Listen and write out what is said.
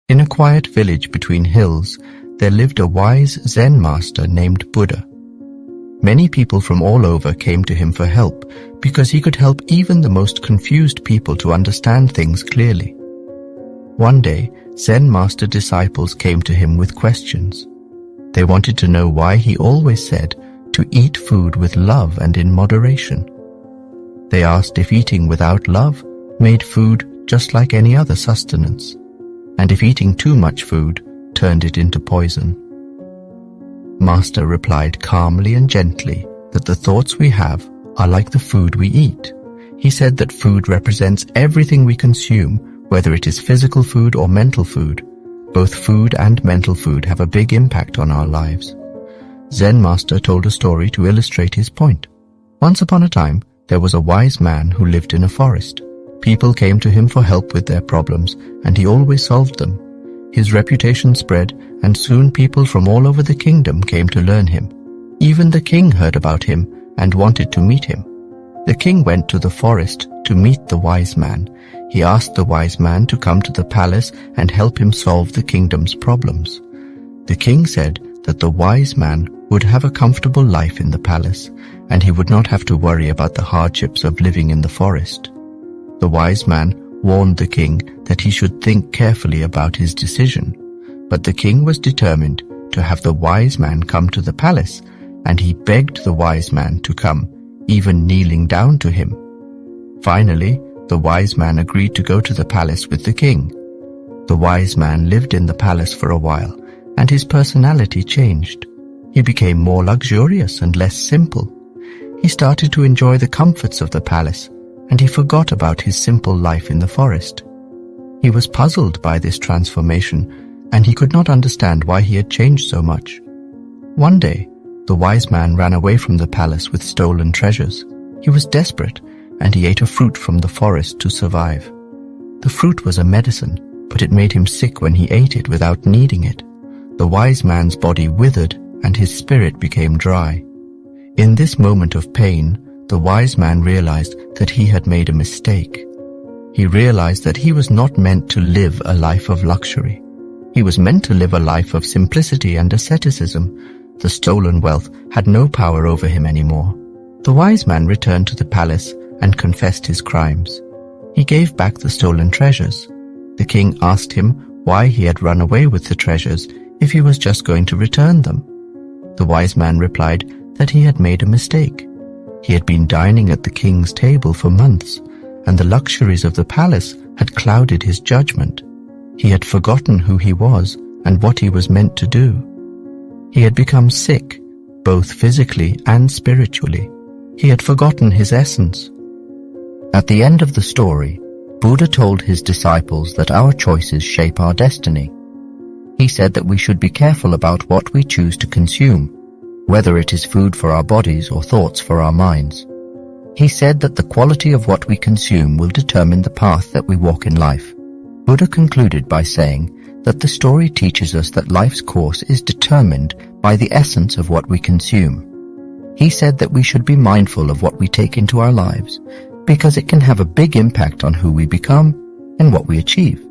In a quiet village between hills, there lived a wise Zen master named Buddha. Many people from all over came to him for help because he could help even the most confused people to understand things clearly. One day, Zen Master disciples came to him with questions. They wanted to know why he always said to eat food with love and in moderation. They asked if eating without love made food just like any other sustenance, and if eating too much food turned it into poison. Master replied calmly and gently that the thoughts we have are like the food we eat. He said that food represents everything we consume, whether it is physical food or mental food. Both food and mental food have a big impact on our lives. Zen Master told a story to illustrate his point. Once upon a time, there was a wise man who lived in a forest. People came to him for help with their problems, and he always solved them. His reputation spread, and soon people from all over the kingdom came to learn him. Even the king heard about him and wanted to meet him. The king went to the forest to meet the wise man. He asked the wise man to come to the palace and help him solve the kingdom's problems. The king said that the wise man would have a comfortable life in the palace, and he would not have to worry about the hardships of living in the forest. The wise man warned the king that he should think carefully about his decision, but the king was determined to have the wise man come to the palace, and he begged the wise man to come, even kneeling down to him. Finally, the wise man agreed to go to the palace with the king. The wise man lived in the palace for a while, and his personality changed. He became more luxurious and less simple. He started to enjoy the comforts of the palace, and he forgot about his simple life in the forest. He was puzzled by this transformation, and he could not understand why he had changed so much. One day, the wise man ran away from the palace with stolen treasures. He was desperate, and he ate a fruit from the forest to survive. The fruit was a medicine, but it made him sick when he ate it without needing it. The wise man's body withered, and his spirit became dry. In this moment of pain, the wise man realized that he had made a mistake. He realized that he was not meant to live a life of luxury. He was meant to live a life of simplicity and asceticism. The stolen wealth had no power over him anymore. The wise man returned to the palace and confessed his crimes. He gave back the stolen treasures. The king asked him why he had run away with the treasures if he was just going to return them. The wise man replied that he had made a mistake. He had been dining at the king's table for months, and the luxuries of the palace had clouded his judgment. He had forgotten who he was and what he was meant to do. He had become sick, both physically and spiritually. He had forgotten his essence. At the end of the story, Buddha told his disciples that our choices shape our destiny. He said that we should be careful about what we choose to consume, whether it is food for our bodies or thoughts for our minds. He said that the quality of what we consume will determine the path that we walk in life. Buddha concluded by saying that the story teaches us that life's course is determined by the essence of what we consume. He said that we should be mindful of what we take into our lives, because it can have a big impact on who we become and what we achieve.